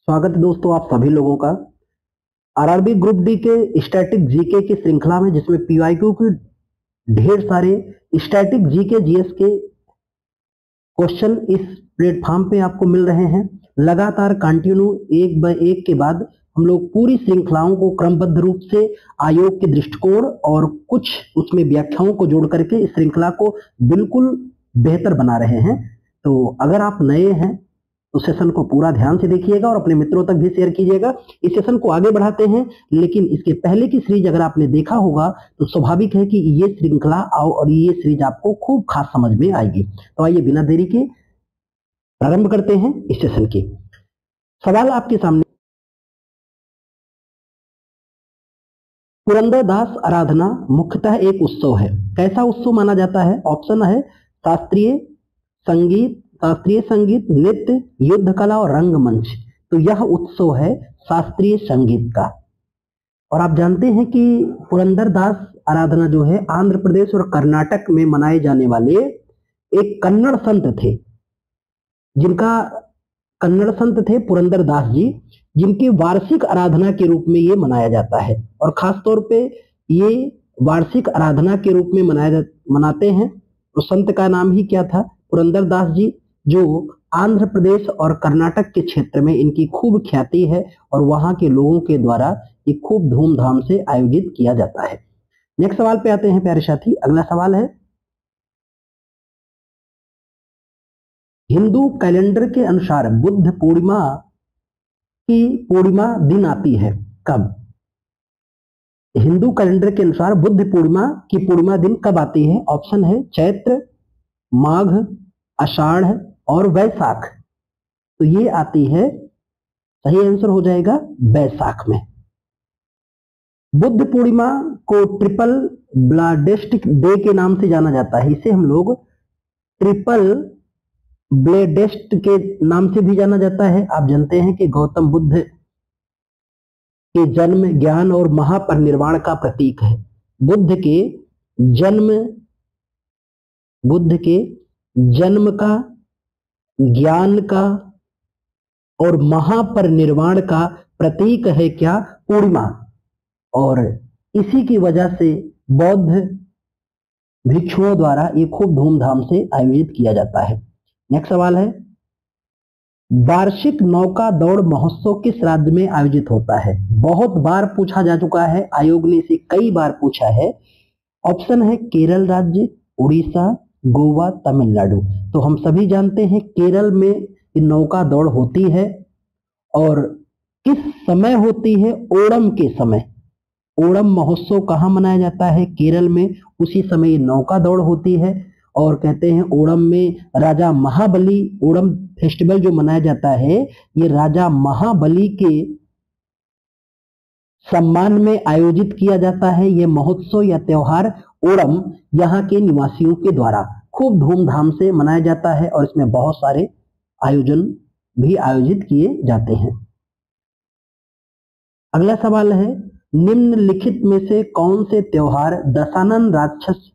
स्वागत है दोस्तों आप सभी लोगों का आरआरबी ग्रुप डी के स्टैटिक जीके की श्रृंखला में, जिसमें पीवाईक्यू की ढेर सारे स्टैटिक जीके जीएस के क्वेश्चन इस प्लेटफॉर्म पे आपको मिल रहे हैं। लगातार कंटिन्यू एक बाय एक के बाद हम लोग पूरी श्रृंखलाओं को क्रमबद्ध रूप से आयोग के दृष्टिकोण और कुछ उसमें व्याख्याओं को जोड़ करके इस श्रृंखला को बिल्कुल बेहतर बना रहे हैं। तो अगर आप नए हैं तो सेशन को पूरा ध्यान से देखिएगा और अपने मित्रों तक भी शेयर कीजिएगा। इस सेशन को आगे बढ़ाते हैं, लेकिन इसके पहले की सीरीज अगर आपने देखा होगा तो स्वाभाविक है कि ये श्रृंखला और ये सीरीज आपको खूब खास समझ में आएगी। तो आइए बिना देरी के प्रारंभ करते हैं इस सेशन की। सवाल आपके सामने, पुरंदरदास आराधना मुख्यतः एक उत्सव है। कैसा उत्सव माना जाता है? ऑप्शन है शास्त्रीय संगीत, नृत्य, युद्ध कला और रंगमंच। तो यह उत्सव है शास्त्रीय संगीत का। और आप जानते हैं कि पुरंदरदास आराधना जो है आंध्र प्रदेश और कर्नाटक में मनाए जाने वाले एक कन्नड़ संत थे, पुरंदरदास जी, जिनकी वार्षिक आराधना के रूप में ये मनाया जाता है। और खास तौर पे ये वार्षिक आराधना के रूप में मनाते हैं। तो संत का नाम ही क्या था? पुरंदरदास जी, जो आंध्र प्रदेश और कर्नाटक के क्षेत्र में इनकी खूब ख्याति है और वहां के लोगों के द्वारा ये खूब धूमधाम से आयोजित किया जाता है। नेक्स्ट सवाल पे आते हैं प्यारे साथी। अगला सवाल है, हिंदू कैलेंडर के अनुसार बुद्ध पूर्णिमा की पूर्णिमा दिन आती है कब? हिंदू कैलेंडर के अनुसार बुद्ध पूर्णिमा की पूर्णिमा दिन कब आती है? ऑप्शन है चैत्र, माघ, आषाढ़ और वैशाख। तो ये आती है, सही आंसर हो जाएगा वैशाख में। बुद्ध पूर्णिमा को ट्रिपल ब्लेडेस्ट डे के नाम से जाना जाता है। इसे हम लोग ट्रिपल ब्लेडेस्ट के नाम से भी जाना जाता है। आप जानते हैं कि गौतम बुद्ध के जन्म, ज्ञान और महापरिनिर्वाण का प्रतीक है। बुद्ध के जन्म का, ज्ञान का और महापरिनिर्वाण का प्रतीक है क्या? पूर्णिमा। और इसी की वजह से बौद्ध भिक्षुओं द्वारा ये खूब धूमधाम से आयोजित किया जाता है। नेक्स्ट सवाल है, वार्षिक नौका दौड़ महोत्सव किस राज्य में आयोजित होता है? बहुत बार पूछा जा चुका है, आयोग ने इसे कई बार पूछा है। ऑप्शन है केरल राज्य, उड़ीसा, गोवा, तमिलनाडु। तो हम सभी जानते हैं केरल में नौका दौड़ होती है। और किस समय होती है? ओणम के समय। ओणम महोत्सव कहाँ मनाया जाता है? केरल में। उसी समय नौका दौड़ होती है। और कहते हैं ओणम में राजा महाबली, ओणम फेस्टिवल जो मनाया जाता है ये राजा महाबली के सम्मान में आयोजित किया जाता है। ये महोत्सव या त्योहार ओणम यहाँ के निवासियों के द्वारा खूब धूमधाम से मनाया जाता है और इसमें बहुत सारे आयोजन भी आयोजित किए जाते हैं। अगला सवाल है, निम्नलिखित में से कौन से त्योहार दशानन राक्षस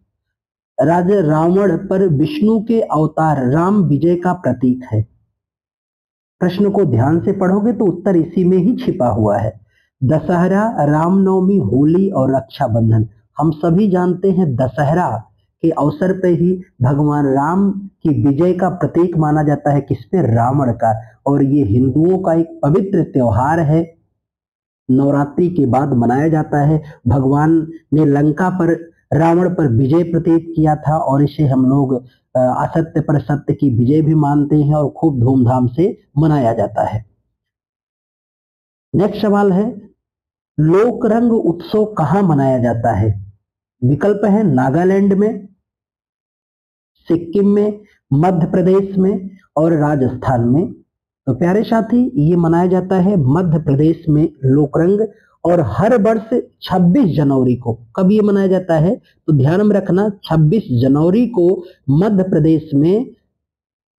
राजा रावण पर विष्णु के अवतार राम विजय का प्रतीक है? प्रश्न को ध्यान से पढ़ोगे तो उत्तर इसी में ही छिपा हुआ है। दशहरा, रामनवमी, होली और रक्षाबंधन। हम सभी जानते हैं दशहरा के अवसर पे ही भगवान राम की विजय का प्रतीक माना जाता है। किस पे? रावण का। और ये हिंदुओं का एक पवित्र त्योहार है, नवरात्रि के बाद मनाया जाता है। भगवान ने लंका पर रावण पर विजय प्रतीत किया था और इसे हम लोग असत्य पर सत्य की विजय भी मानते हैं और खूब धूमधाम से मनाया जाता है। नेक्स्ट सवाल है, लोकरंग उत्सव कहां मनाया जाता है? विकल्प है नागालैंड में, सिक्किम में, मध्य प्रदेश में और राजस्थान में। तो प्यारे साथी, ये मनाया जाता है मध्य प्रदेश में लोकरंग। और हर वर्ष 26 जनवरी को, कब ये मनाया जाता है? तो ध्यान में रखना, 26 जनवरी को मध्य प्रदेश में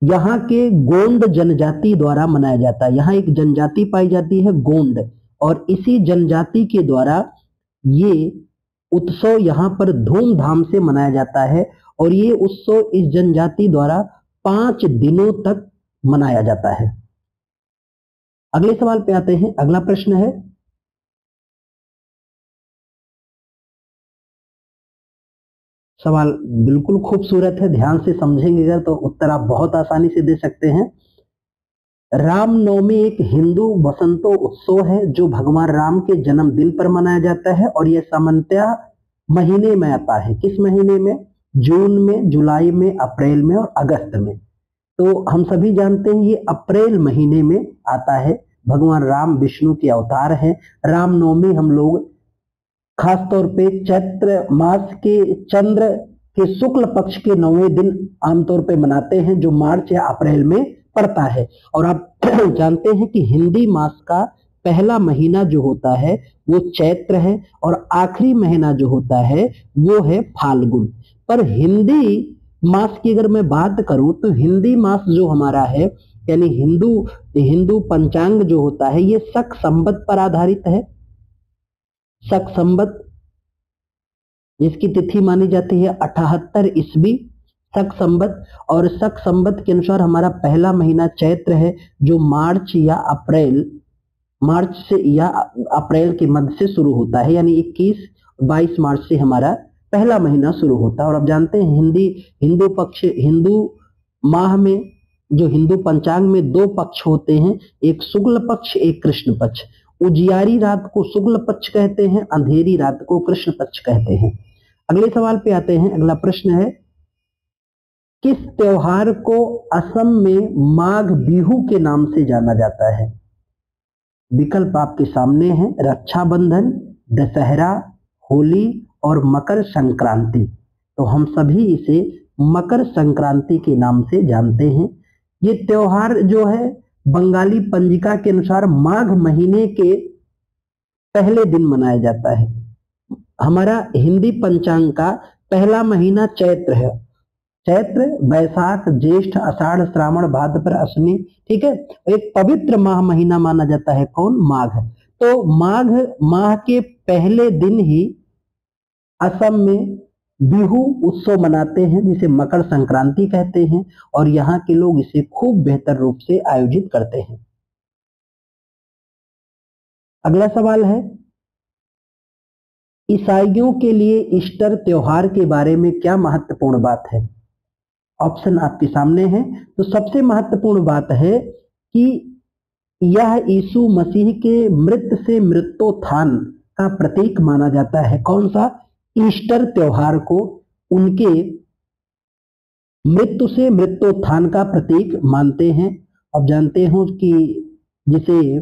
यहाँ के गोंड जनजाति द्वारा मनाया जाता है। यहाँ एक जनजाति पाई जाती है गोंड, और इसी जनजाति के द्वारा ये उत्सव यहाँ पर धूमधाम से मनाया जाता है। और ये उत्सव इस जनजाति द्वारा 5 दिनों तक मनाया जाता है। अगले सवाल पे आते हैं। अगला प्रश्न है, सवाल बिल्कुल खूबसूरत है, ध्यान से समझेंगे अगर तो उत्तर आप बहुत आसानी से दे सकते हैं। रामनवमी एक हिंदू वसंतो उत्सव है जो भगवान राम के जन्मदिन पर मनाया जाता है और यह सामान्यतः महीने में आता है। किस महीने में? जून में, जुलाई में, अप्रैल में और अगस्त में। तो हम सभी जानते हैं ये अप्रैल महीने में आता है। भगवान राम विष्णु के अवतार है। रामनवमी हम लोग खासतौर पे चैत्र मास के चंद्र के शुक्ल पक्ष के 9वें दिन आमतौर पे मनाते हैं, जो मार्च या अप्रैल में पड़ता है। और आप जानते हैं कि हिंदी मास का पहला महीना जो होता है वो चैत्र है और आखिरी महीना जो होता है वो है फाल्गुन। पर हिंदी मास की अगर मैं बात करूं तो हिंदी मास जो हमारा है, यानी हिंदू पंचांग जो होता है, ये शक संवत पर आधारित है। शक संवत, जिसकी तिथि मानी जाती है 78 ईस्वी शक संवत। और शक संवत के अनुसार हमारा पहला महीना चैत्र है, जो मार्च से या अप्रैल के मध्य से शुरू होता है, यानी 21-22 मार्च से हमारा पहला महीना शुरू होता है। और आप जानते हैं हिंदू माह में, जो हिंदू पंचांग में 2 पक्ष होते हैं, एक शुक्ल पक्ष, एक कृष्ण पक्ष। उजियारी रात को शुक्ल पक्ष कहते हैं, अंधेरी रात को कृष्ण पक्ष कहते हैं। अगले सवाल पे आते हैं। अगला प्रश्न है, किस त्योहार को असम में माघ बिहू के नाम से जाना जाता है? विकल्प आपके सामने हैं, रक्षाबंधन, दशहरा, होली और मकर संक्रांति। तो हम सभी इसे मकर संक्रांति के नाम से जानते हैं। ये त्योहार जो है बंगाली पंजिका के अनुसार माघ महीने के पहले दिन मनाया जाता है। हमारा हिंदी पंचांग का पहला महीना चैत्र है। चैत्र, वैशाख, ज्येष्ठ, आषाढ़, श्रावण, भाद्रपद, अश्विनी, ठीक है। एक पवित्र महीना माना जाता है कौन? माघ। तो माघ माह के पहले दिन ही असम में बिहू उत्सव मनाते हैं, जिसे मकर संक्रांति कहते हैं, और यहाँ के लोग इसे खूब बेहतर रूप से आयोजित करते हैं। अगला सवाल है, ईसाइयों के लिए ईस्टर त्योहार के बारे में क्या महत्वपूर्ण बात है? ऑप्शन आपके सामने है। तो सबसे महत्वपूर्ण बात है कि यह यीशु मसीह के मृत्यु से मृत्युत्थान का प्रतीक माना जाता है। कौन सा? ईस्टर त्योहार को उनके मृत्यु से मृत्युत्थान का प्रतीक मानते हैं। अब जानते हो कि जिसे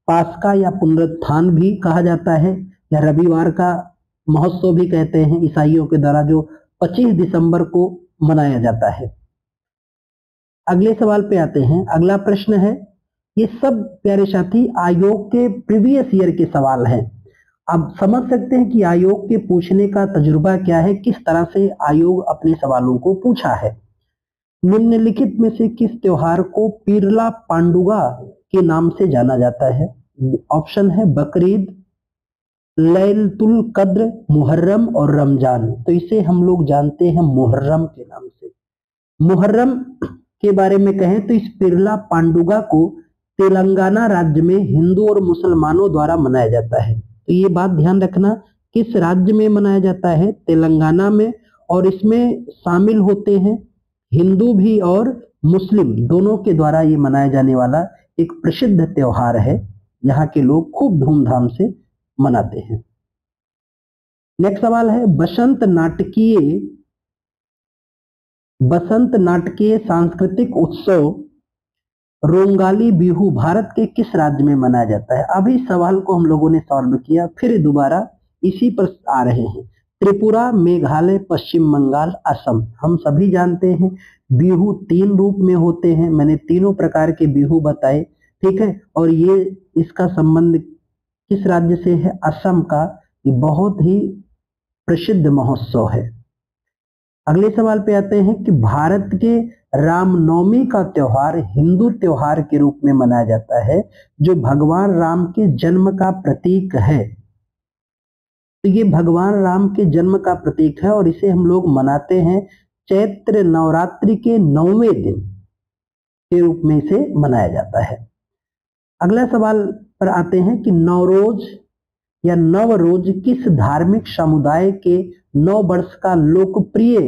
पास्का या पुनरुत्थान भी कहा जाता है, या रविवार का महोत्सव भी कहते हैं ईसाइयों के द्वारा, जो 25 दिसंबर को मनाया जाता है। अगले सवाल पे आते हैं। अगला प्रश्न है, ये सब प्यारे साथी आयोग के प्रीवियस ईयर के सवाल हैं। अब समझ सकते हैं कि आयोग के पूछने का तजुर्बा क्या है, किस तरह से आयोग अपने सवालों को पूछा है। निम्नलिखित में से किस त्योहार को पीरला पांडुगा के नाम से जाना जाता है? ऑप्शन है बकरीद, लैलतुल कद्र, मुहर्रम और रमजान। तो इसे हम लोग जानते हैं मुहर्रम के नाम से। मुहर्रम के बारे में कहें तो इस पीरला पांडुगा को तेलंगाना राज्य में हिंदू और मुसलमानों द्वारा मनाया जाता है। तो ये बात ध्यान रखना, किस राज्य में मनाया जाता है? तेलंगाना में। और इसमें शामिल होते हैं हिंदू भी और मुस्लिम, दोनों के द्वारा ये मनाया जाने वाला एक प्रसिद्ध त्योहार है। यहाँ के लोग खूब धूमधाम से मनाते हैं। नेक्स्ट सवाल है, बसंत नाटकीय सांस्कृतिक उत्सव रोंगाली बिहू भारत के किस राज्य में मनाया जाता है? अभी सवाल को हम लोगों ने सॉल्व किया, फिर दोबारा इसी पर आ रहे हैं। त्रिपुरा, मेघालय, पश्चिम बंगाल, असम। हम सभी जानते हैं बिहू 3 रूप में होते हैं, मैंने तीनों प्रकार के बिहू बताए, ठीक है। और ये इसका संबंध किस राज्य से है? असम का। ये बहुत ही प्रसिद्ध महोत्सव है। अगले सवाल पे आते हैं कि भारत के रामनवमी का त्योहार हिंदू त्योहार के रूप में मनाया जाता है, जो भगवान राम के जन्म का प्रतीक है। तो ये भगवान राम के जन्म का प्रतीक है और इसे हम लोग मनाते हैं चैत्र नवरात्रि के 9वें दिन के रूप में इसे मनाया जाता है। अगला सवाल पर आते हैं कि नवरोज या नवरोज किस धार्मिक समुदाय के नव वर्ष का लोकप्रिय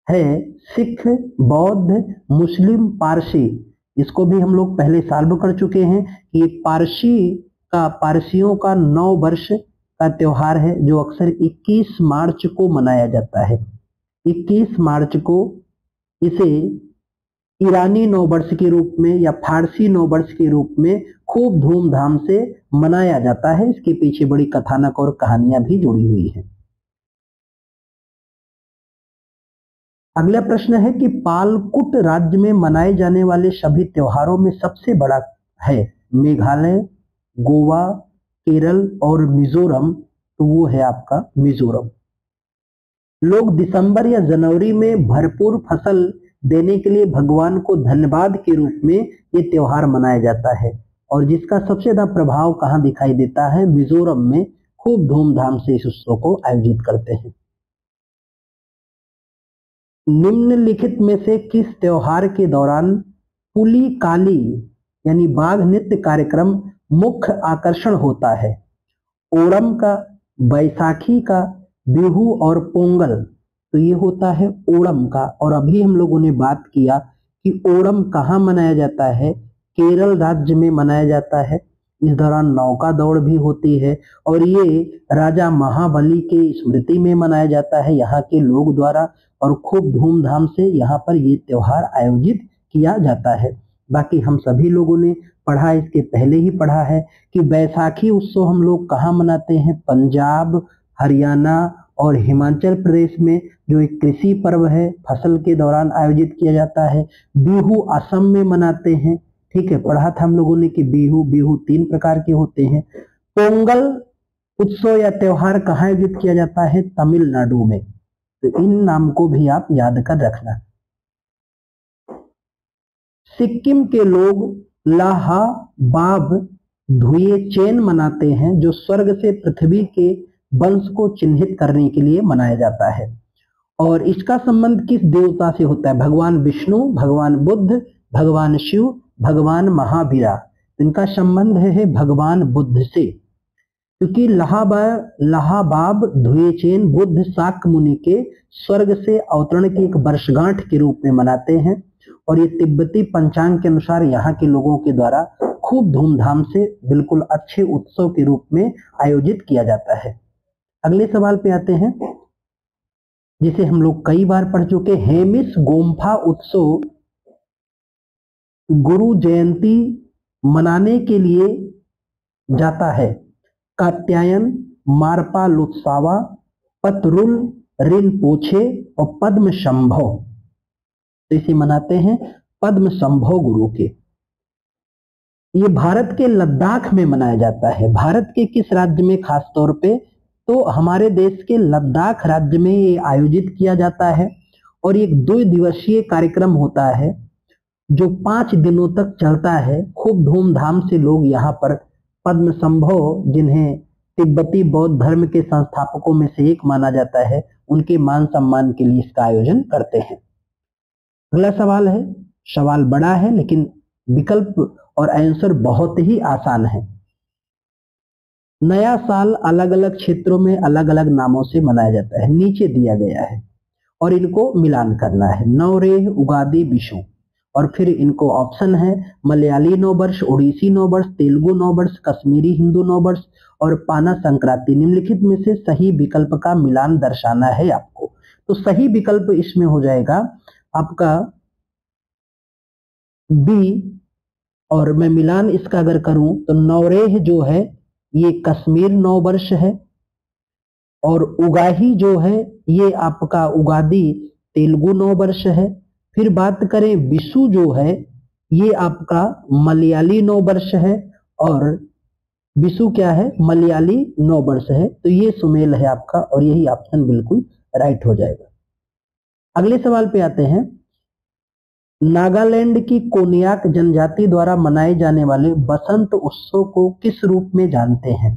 है? सिख, बौद्ध, मुस्लिम, पारसी। इसको भी हम लोग पहले सॉल्व कर चुके हैं कि पारसियों का नव वर्ष का त्योहार है जो अक्सर 21 मार्च को मनाया जाता है। 21 मार्च को इसे ईरानी नव वर्ष के रूप में या फारसी नव वर्ष के रूप में खूब धूमधाम से मनाया जाता है। इसके पीछे बड़ी कथानक और कहानियां भी जुड़ी हुई हैं। अगला प्रश्न है कि पालकुट राज्य में मनाए जाने वाले सभी त्योहारों में सबसे बड़ा है मेघालय, गोवा, केरल और मिजोरम, तो वो है आपका मिजोरम। लोग दिसंबर या जनवरी में भरपूर फसल देने के लिए भगवान को धन्यवाद के रूप में ये त्योहार मनाया जाता है और जिसका सबसे ज्यादा प्रभाव कहाँ दिखाई देता है? मिजोरम में खूब धूमधाम से इस उत्सव को आयोजित करते हैं। निम्नलिखित में से किस त्योहार के दौरान पुली काली यानी बाघ नृत्य कार्यक्रम मुख्य आकर्षण होता है? ओणम का, बैसाखी का, बिहू और पोंगल। तो ये होता है ओणम का। और अभी हम लोगों ने बात किया कि ओणम कहाँ मनाया जाता है? केरल राज्य में मनाया जाता है। इस दौरान नौका दौड़ भी होती है और ये राजा महाबली के स्मृति में मनाया जाता है यहाँ के लोग द्वारा और खूब धूमधाम से यहाँ पर ये त्योहार आयोजित किया जाता है। बाकी हम सभी लोगों ने पढ़ा, इसके पहले ही पढ़ा है कि बैसाखी उत्सव हम लोग कहाँ मनाते हैं? पंजाब, हरियाणा और हिमाचल प्रदेश में, जो एक कृषि पर्व है, फसल के दौरान आयोजित किया जाता है। बिहू असम में मनाते हैं। ठीक है, पढ़ा था हम लोगों ने कि बिहू 3 प्रकार के होते हैं। पोंगल उत्सव या त्योहार कहाँ आयोजित किया जाता है? तमिलनाडु में। तो इन नाम को भी आप याद कर रखना। सिक्किम के लोग लाहा बाब धुए चेन मनाते हैं जो स्वर्ग से पृथ्वी के वंश को चिन्हित करने के लिए मनाया जाता है। और इसका संबंध किस देवता से होता है? भगवान विष्णु, भगवान बुद्ध, भगवान शिव, भगवान महावीरा। इनका संबंध है भगवान बुद्ध से, क्योंकि लाहाबाब धुएचेन बुद्ध शाक्य मुनि के स्वर्ग से अवतरण की एक वर्षगांठ के रूप में मनाते हैं और ये तिब्बती पंचांग के अनुसार यहाँ के लोगों के द्वारा खूब धूमधाम से बिल्कुल अच्छे उत्सव के रूप में आयोजित किया जाता है। अगले सवाल पे आते हैं जिसे हम लोग कई बार पढ़ चुके। हेमिस गोम्फा उत्सव गुरु जयंती मनाने के लिए जाता है? कात्यायन, मारपा लुत्सावा, पतरुल रिनपोछे और पद्म संभव। तो इसे मनाते हैं पद्म संभव गुरु के। ये भारत के लद्दाख में मनाया जाता है। भारत के किस राज्य में? खास तौर पे तो हमारे देश के लद्दाख राज्य में ये आयोजित किया जाता है और एक 2 दिवसीय कार्यक्रम होता है जो 5 दिनों तक चलता है। खूब धूमधाम से लोग यहाँ पर पद्म संभव, जिन्हें तिब्बती बौद्ध धर्म के संस्थापकों में से एक माना जाता है, उनके मान सम्मान के लिए इसका आयोजन करते हैं। अगला सवाल है, सवाल बड़ा है लेकिन विकल्प और आंसर बहुत ही आसान है। नया साल अलग अलग क्षेत्रों में अलग अलग नामों से मनाया जाता है, नीचे दिया गया है और इनको मिलान करना है। नवरेह, उगादी, विशु। और फिर इनको ऑप्शन है मलयाली नववर्ष, उड़ीसी नववर्ष, तेलुगु नववर्ष, कश्मीरी हिंदू नववर्ष और पाना संक्रांति। निम्नलिखित में से सही विकल्प का मिलान दर्शाना है आपको। तो सही विकल्प इसमें हो जाएगा आपका बी। और मैं मिलान इसका अगर करूं तो नवरेह जो है ये कश्मीर नववर्ष है और उगाही जो है ये आपका उगादी तेलुगु नववर्ष है। फिर बात करें विशु जो है ये आपका मलयाली नववर्ष है और विशु क्या है? मलयाली नववर्ष है। तो ये सुमेल है आपका और यही ऑप्शन बिल्कुल राइट हो जाएगा। अगले सवाल पे आते हैं। नागालैंड की कोन्याक जनजाति द्वारा मनाए जाने वाले बसंत उत्सव को किस रूप में जानते हैं?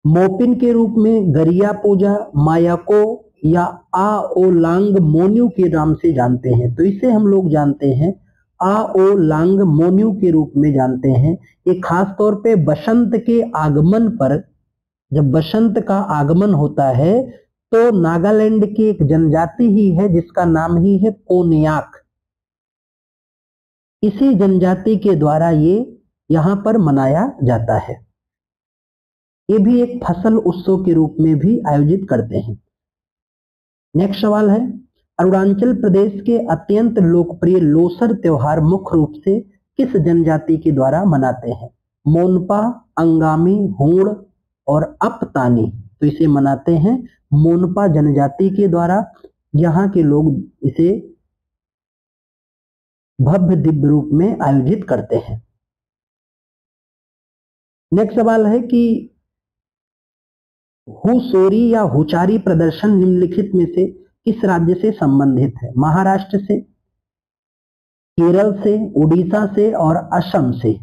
मोपिन के रूप में, गरिया पूजा, मायाको या आओलांग मोन्यू के नाम से जानते हैं? तो इसे हम लोग जानते हैं आओ लांग मोन्यू के रूप में जानते हैं। ये खास तौर पे बसंत के आगमन पर, जब बसंत का आगमन होता है तो नागालैंड की एक जनजाति ही है जिसका नाम ही है कोन्याक, इसी जनजाति के द्वारा ये यहां पर मनाया जाता है। ये भी एक फसल उत्सव के रूप में भी आयोजित करते हैं। नेक्स्ट सवाल है, अरुणाचल प्रदेश के अत्यंत लोकप्रिय लोसर त्योहार मुख्य रूप से किस जनजाति के द्वारा मनाते हैं? मोनपा, अंगामी, हूण और अपतानी। तो इसे मनाते हैं मोनपा जनजाति के द्वारा। यहाँ के लोग इसे भव्य दिव्य रूप में आयोजित करते हैं। नेक्स्ट सवाल है कि हुसोरी या हुचारी प्रदर्शन निम्नलिखित में से किस राज्य से संबंधित है? महाराष्ट्र से, केरल से, उड़ीसा से और असम से।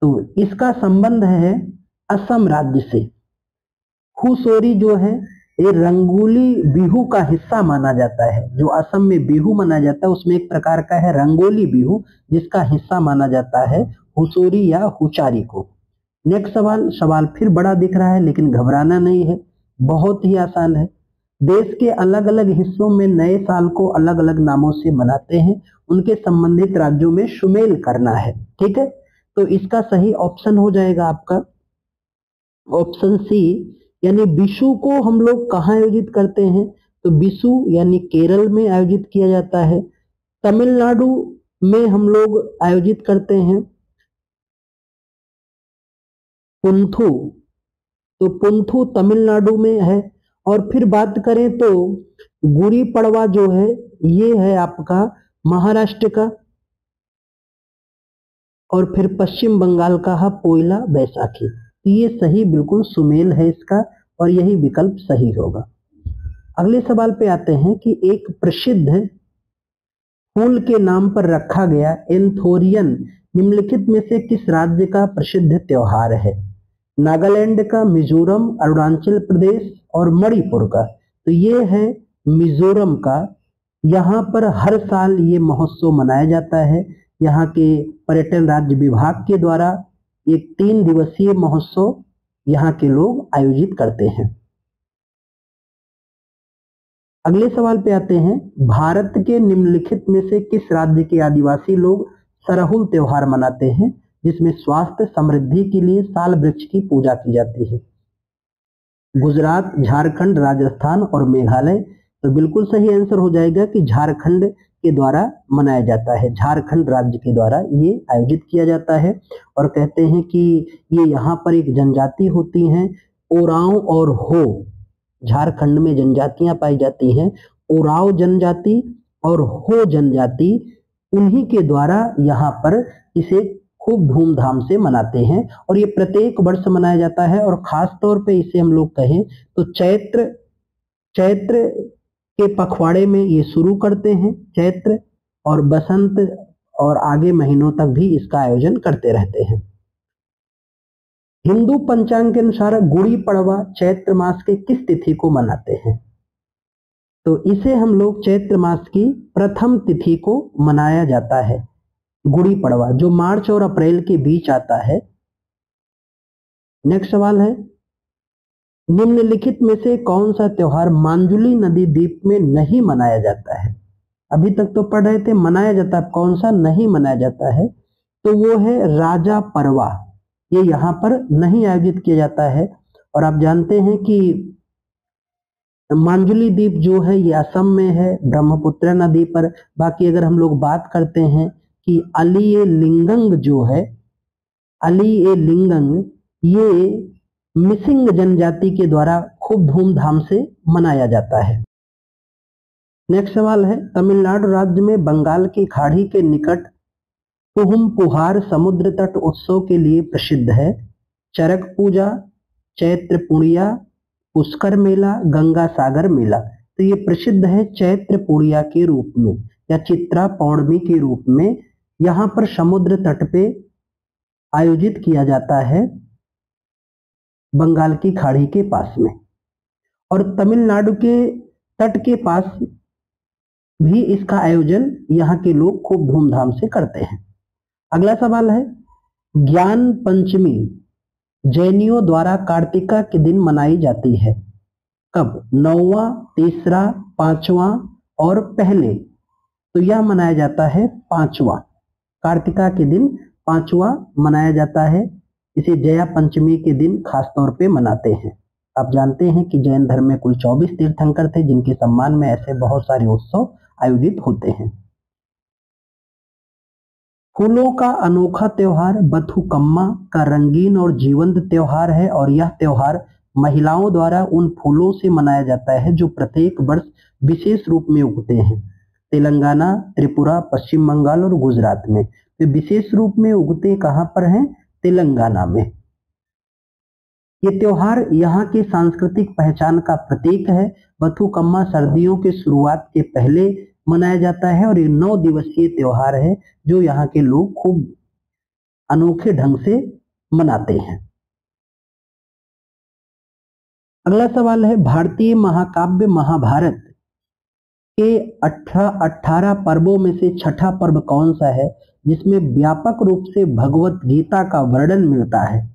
तो इसका संबंध है असम राज्य से। हुसोरी जो है ये रंगोली बिहू का हिस्सा माना जाता है। जो असम में बिहू मनाया जाता है उसमें एक प्रकार का है रंगोली बिहू, जिसका हिस्सा माना जाता है हुसोरी या हुचारी को। नेक्स्ट सवाल फिर बड़ा दिख रहा है लेकिन घबराना नहीं है, बहुत ही आसान है। देश के अलग अलग हिस्सों में नए साल को अलग अलग नामों से मनाते हैं, उनके संबंधित राज्यों में शुमेल करना है। ठीक है, तो इसका सही ऑप्शन हो जाएगा आपका ऑप्शन सी, यानी विशु को हम लोग कहाँ आयोजित करते हैं? तो विशु यानी केरल में आयोजित किया जाता है। तमिलनाडु में हम लोग आयोजित करते हैं पुंथु, तो पुंथु तमिलनाडु में है। और फिर बात करें तो गुड़ी पड़वा जो है ये है आपका महाराष्ट्र का, और फिर पश्चिम बंगाल का है पोइला बैसाखी। तो ये सही बिल्कुल सुमेल है इसका, और यही विकल्प सही होगा। अगले सवाल पे आते हैं कि एक प्रसिद्ध फूल के नाम पर रखा गया एंथोरियन निम्नलिखित में से किस राज्य का प्रसिद्ध त्योहार है? नागालैंड का, मिजोरम, अरुणाचल प्रदेश और मणिपुर का। तो ये है मिजोरम का। यहाँ पर हर साल ये महोत्सव मनाया जाता है। यहाँ के पर्यटन राज्य विभाग के द्वारा एक 3 दिवसीय महोत्सव यहाँ के लोग आयोजित करते हैं। अगले सवाल पे आते हैं, भारत के निम्नलिखित में से किस राज्य के आदिवासी लोग सरहुल त्योहार मनाते हैं, जिसमें स्वास्थ्य समृद्धि के लिए साल वृक्ष की पूजा की जाती है? गुजरात, झारखंड, राजस्थान और मेघालय। तो बिल्कुल सही आंसर हो जाएगा कि झारखंड के द्वारा मनाया जाता है, झारखंड राज्य के द्वारा ये आयोजित किया जाता है। और कहते हैं कि ये यहाँ पर एक जनजाति होती हैं ओरांव और हो, झारखंड में जनजातियां पाई जाती हैं ओराव जनजाति और हो जनजाति, उन्हीं के द्वारा यहाँ पर इसे खूब धूमधाम से मनाते हैं। और ये प्रत्येक वर्ष मनाया जाता है, और खास तौर पे इसे हम लोग कहें तो चैत्र के पखवाड़े में ये शुरू करते हैं, चैत्र, और बसंत और आगे महीनों तक भी इसका आयोजन करते रहते हैं। हिंदू पंचांग के अनुसार गुड़ी पड़वा चैत्र मास के किस तिथि को मनाते हैं? तो इसे हम लोग चैत्र मास की प्रथम तिथि को मनाया जाता है, गुड़ी पड़वा, जो मार्च और अप्रैल के बीच आता है। नेक्स्ट सवाल है, निम्नलिखित में से कौन सा त्योहार मांजुली नदी द्वीप में नहीं मनाया जाता है? अभी तक तो पढ़ रहे थे मनाया जाता है, कौन सा नहीं मनाया जाता है? तो वो है राजा परवा, ये यहाँ पर नहीं आयोजित किया जाता है। और आप जानते हैं कि मांजुली द्वीप जो है ये असम में है, ब्रह्मपुत्र नदी पर। बाकी अगर हम लोग बात करते हैं कि अली ए लिंगंग जो है, अली ए लिंगंग, ये मिसिंग जनजाति के द्वारा खूब धूमधाम से मनाया जाता है। नेक्स्ट सवाल है, तमिलनाडु राज्य में बंगाल की खाड़ी के निकट पुहुम पुहार समुद्र तट उत्सव के लिए प्रसिद्ध है? चरक पूजा, चैत्र पूर्णिया, पुष्कर मेला, गंगा सागर मेला। तो ये प्रसिद्ध है चैत्र पूर्णिया के रूप में या चित्रा पौर्णमी के रूप में, यहाँ पर समुद्र तट पे आयोजित किया जाता है बंगाल की खाड़ी के पास में। और तमिलनाडु के तट के पास भी इसका आयोजन यहाँ के लोग खूब धूमधाम से करते हैं। अगला सवाल है, ज्ञान पंचमी जैनियों द्वारा कार्तिका के दिन मनाई जाती है, कब? 9वां, तीसरा, 5वां और पहले? तो यह मनाया जाता है 5वां, कार्तिका के दिन 5वां मनाया जाता है। इसे जया पंचमी के दिन खास तौर पे मनाते हैं। आप जानते हैं कि जैन धर्म में कुल 24 तीर्थंकर थे, जिनके सम्मान में ऐसे बहुत सारे उत्सव आयोजित होते हैं। फूलों का अनोखा त्योहार बथुकम्मा का रंगीन और जीवंत त्योहार है, और यह त्योहार महिलाओं द्वारा उन फूलों से मनाया जाता है जो प्रत्येक वर्ष विशेष रूप में उगते हैं। तेलंगाना, त्रिपुरा, पश्चिम बंगाल और गुजरात में वे विशेष रूप में उगते कहां पर हैं? तेलंगाना में। ये त्योहार यहाँ की सांस्कृतिक पहचान का प्रतीक है। बथुकम्मा सर्दियों के शुरुआत के पहले मनाया जाता है और ये 9 दिवसीय त्योहार है जो यहाँ के लोग खूब अनोखे ढंग से मनाते हैं। अगला सवाल है, भारतीय महाकाव्य महाभारत के 18 पर्वों में से छठा पर्व कौन सा है जिसमें व्यापक रूप से भगवत गीता का वर्णन मिलता है?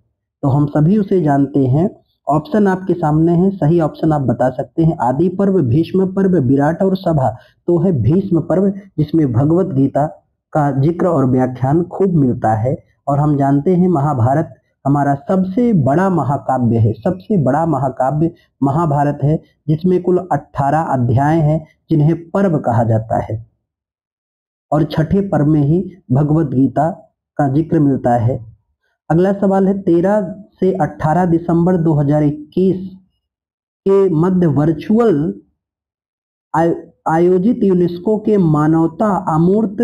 तो हम सभी उसे जानते हैं। ऑप्शन आपके सामने है, सही ऑप्शन आप बता सकते हैं। आदि पर्व, भीष्म पर्व, विराट और सभा। तो है भीष्म पर्व, जिसमें भगवत गीता का जिक्र और व्याख्यान खूब मिलता है। और हम जानते हैं महाभारत हमारा सबसे बड़ा महाकाव्य है, सबसे बड़ा महाकाव्य महाभारत है, जिसमें कुल 18 अध्याय हैं जिन्हें पर्व कहा जाता है। और छठे पर्व में ही भगवत गीता का जिक्र मिलता है। अगला सवाल है, 13 से 18 दिसंबर 2021 के मध्य वर्चुअल आयोजित यूनेस्को के मानवता अमूर्त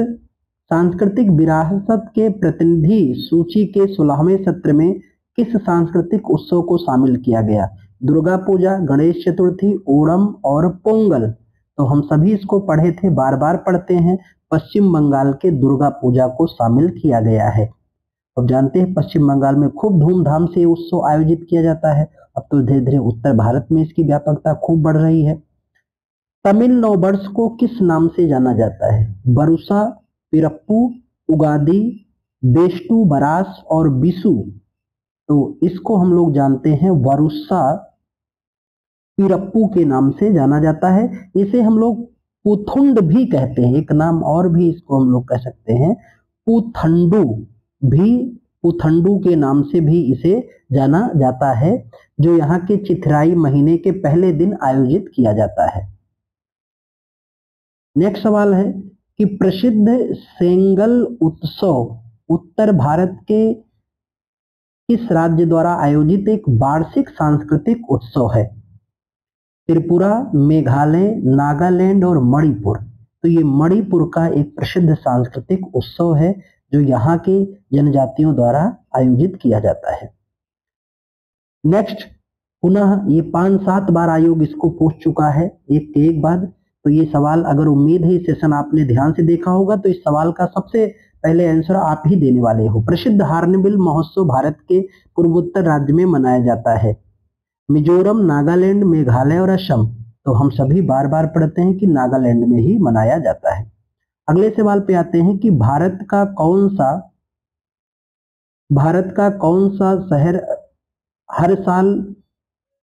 सांस्कृतिक विरासत के प्रतिनिधि सूची के 16वें सत्र में किस सांस्कृतिक उत्सव को शामिल किया गया? दुर्गा पूजा, गणेश चतुर्थी, ओणम और पोंगल। तो हम सभी इसको पढ़े थे, बार बार पढ़ते हैं। पश्चिम बंगाल के दुर्गा पूजा को शामिल किया गया है। अब जानते हैं पश्चिम बंगाल में खूब धूमधाम से उत्सव आयोजित किया जाता है। अब तो धीरे धीरे उत्तर भारत में इसकी व्यापकता खूब बढ़ रही है। तमिल नववर्ष को किस नाम से जाना जाता है? बरुसा, पिरप्पू, उगादी, बेस्टू बरास और बिसु। तो इसको हम लोग जानते हैं वरुसा पिरप्पू के नाम से जाना जाता है। इसे हम लोग पुथुंड भी कहते हैं, एक नाम और भी इसको हम लोग कह सकते हैं पुथंडू भी, पुथंडू के नाम से भी इसे जाना जाता है, जो यहाँ के चिथराई महीने के पहले दिन आयोजित किया जाता है। नेक्स्ट सवाल है कि प्रसिद्ध सेंगल उत्सव उत्तर भारत के किस राज्य द्वारा आयोजित एक वार्षिक सांस्कृतिक उत्सव है? त्रिपुरा, मेघालय, नागालैंड और मणिपुर। तो ये मणिपुर का एक प्रसिद्ध सांस्कृतिक उत्सव है जो यहाँ के जनजातियों द्वारा आयोजित किया जाता है। नेक्स्ट, पुनः ये 5-7 बार आयोग इसको पूछ चुका है एक के एक बाद। तो ये सवाल, अगर उम्मीद है सेशन आपने ध्यान से देखा होगा, तो इस सवाल का सबसे पहले आंसर आप ही देने वाले हो। प्रसिद्ध हार्नबिल महोत्सव भारत के पूर्वोत्तर राज्य में मनाया जाता है, मिजोरम, नागालैंड, मेघालय और असम। तो हम सभी बार बार पढ़ते हैं कि नागालैंड में ही मनाया जाता है। अगले सवाल पे आते हैं कि भारत का कौन सा शहर हर साल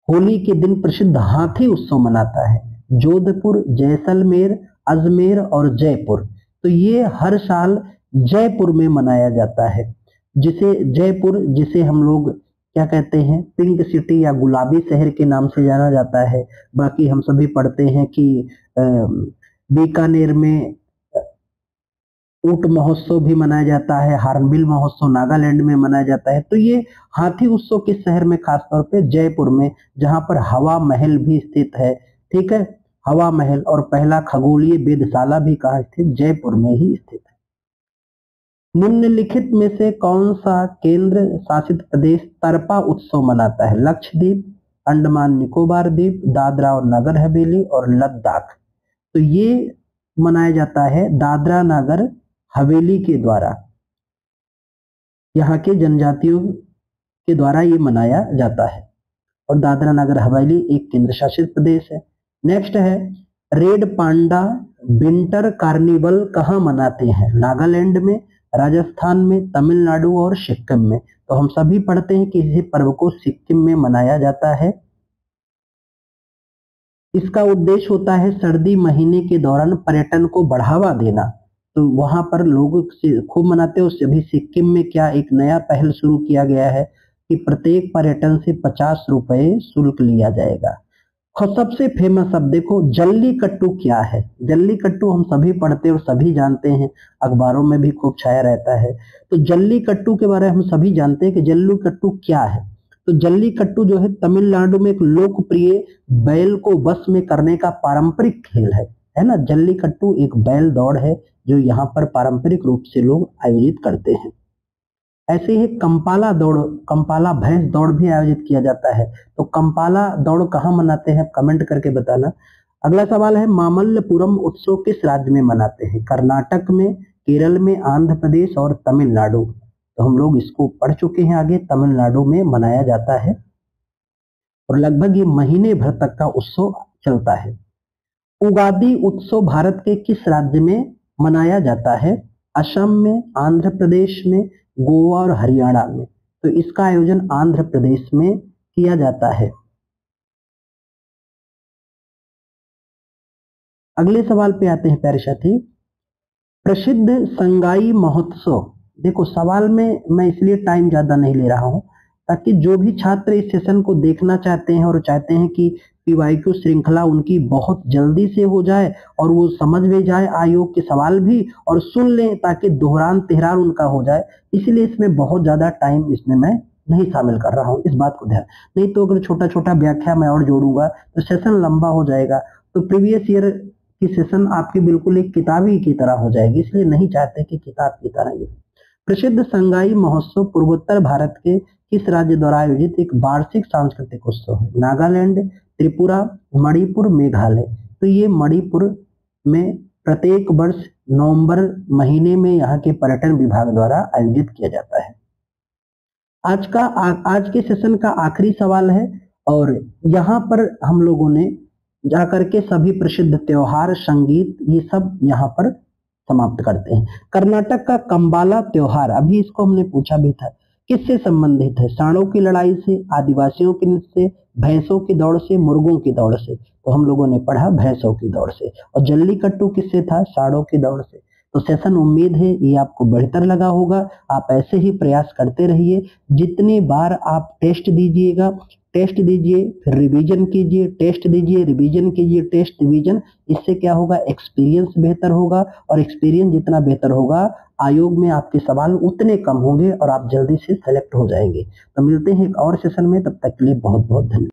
होली के दिन प्रसिद्ध हाथी उत्सव मनाता है? जोधपुर, जैसलमेर, अजमेर और जयपुर। तो ये हर साल जयपुर में मनाया जाता है, जिसे हम लोग क्या कहते हैं, पिंक सिटी या गुलाबी शहर के नाम से जाना जाता है। बाकी हम सभी पढ़ते हैं कि बीकानेर में ऊंट महोत्सव भी मनाया जाता है, हार्नबिल महोत्सव नागालैंड में मनाया जाता है। तो ये हाथी उत्सव किस शहर में? खासतौर पे जयपुर में, जहां पर हवा महल भी स्थित है। ठीक है, हवा महल और पहला खगोलीय वेधशाला भी कहाँ स्थित? जयपुर में ही स्थित है। निम्नलिखित में से कौन सा केंद्र शासित प्रदेश तरपा उत्सव मनाता है? लक्षद्वीप, अंडमान निकोबार द्वीप, दादरा और नगर हवेली और लद्दाख। तो ये मनाया जाता है दादरा नगर हवेली के द्वारा, यहाँ के जनजातियों के द्वारा ये मनाया जाता है, और दादरा नगर हवेली एक केंद्र शासित प्रदेश है। नेक्स्ट है, रेड पांडा विंटर कार्निवल कहाँ मनाते हैं? नागालैंड में, राजस्थान में, तमिलनाडु और सिक्किम में। तो हम सभी पढ़ते हैं कि इस पर्व को सिक्किम में मनाया जाता है। इसका उद्देश्य होता है सर्दी महीने के दौरान पर्यटन को बढ़ावा देना। तो वहां पर लोग खूब मनाते हैं। उससे भी सिक्किम में क्या एक नया पहल शुरू किया गया है कि प्रत्येक पर्यटन से 50 रुपए शुल्क लिया जाएगा। और सबसे फेमस अब देखो जल्लीकट्टू क्या है। जल्लीकट्टू हम सभी पढ़ते और सभी जानते हैं, अखबारों में भी खूब छाया रहता है। तो जल्लीकट्टू के बारे में हम सभी जानते हैं कि जल्लीकट्टू क्या है। तो जल्लीकट्टू जो है तमिलनाडु में एक लोकप्रिय बैल को वश में करने का पारंपरिक खेल है ना। जल्लीकट्टू एक बैल दौड़ है जो यहाँ पर पारंपरिक रूप से लोग आयोजित करते हैं। ऐसे ही कंपाला दौड़, कंपाला भैंस दौड़ भी आयोजित किया जाता है। तो कंपाला दौड़ कहाँ मनाते हैं कमेंट करके बताना। अगला सवाल है मामल्लपुरम उत्सव किस राज्य में मनाते हैं? कर्नाटक में, केरल में, आंध्र प्रदेश और तमिलनाडु। तो हम लोग इसको पढ़ चुके हैं आगे, तमिलनाडु में मनाया जाता है और लगभग ये महीने भर तक का उत्सव चलता है। उगादी उत्सव भारत के किस राज्य में मनाया जाता है? असम में, आंध्र प्रदेश में, गोवा और हरियाणा में। तो इसका आयोजन आंध्र प्रदेश में किया जाता है। अगले सवाल पे आते हैं प्यारे साथी। प्रसिद्ध संगाई महोत्सव। देखो सवाल में मैं इसलिए टाइम ज्यादा नहीं ले रहा हूं ताकि जो भी छात्र इस सेशन को देखना चाहते हैं और चाहते हैं कि पीवाईक्यू श्रृंखला उनकी बहुत जल्दी से हो जाए और वो समझ में जाए आयोग के सवाल भी और सुन लें ताकि दोहरान तिहरान उनका हो जाए, इसलिए इसमें बहुत ज्यादा टाइम इसमें मैं नहीं शामिल कर रहा हूँ। इस बात को ध्यान, नहीं तो अगर छोटा छोटा व्याख्या मैं और जोड़ूंगा तो सेशन लंबा हो जाएगा। तो प्रीवियस ईयर की सेशन आपकी बिल्कुल एक किताबी की तरह हो जाएगी, इसलिए नहीं चाहते कि किताब की तरह ही। प्रसिद्ध संगाई महोत्सव पूर्वोत्तर भारत के किस राज्य द्वारा आयोजित एक वार्षिक सांस्कृतिक उत्सव है? नागालैंड, त्रिपुरा, मणिपुर, मेघालय। तो ये मणिपुर में प्रत्येक वर्ष नवंबर महीने में यहाँ के पर्यटन विभाग द्वारा आयोजित किया जाता है। आज के सेशन का आखिरी सवाल है और यहाँ पर हम लोगों ने जाकर के सभी प्रसिद्ध त्योहार, संगीत, ये सब यहाँ पर समाप्त करते हैं। कर्नाटक का कंबाला त्योहार, अभी इसको हमने पूछा भी था, किससे संबंधित है? सांडों की लड़ाई से, आदिवासियों की नृत्य से, भैंसों की दौड़ से, मुर्गों की दौड़ से। तो हम लोगों ने पढ़ा भैंसों की दौड़ से। और जल्लीकट्टू किससे था? सांडों की दौड़ से। तो सेशन उम्मीद है ये आपको बेहतर लगा होगा। आप ऐसे ही प्रयास करते रहिए। जितनी बार आप टेस्ट दीजिएगा, टेस्ट दीजिए फिर रिवीजन कीजिए, टेस्ट दीजिए रिवीजन कीजिए, टेस्ट रिवीजन, इससे क्या होगा? एक्सपीरियंस बेहतर होगा और एक्सपीरियंस जितना बेहतर होगा आयोग में आपके सवाल उतने कम होंगे और आप जल्दी से सेलेक्ट हो जाएंगे। तो मिलते हैं एक और सेशन में, तब तक के लिए बहुत बहुत धन्यवाद।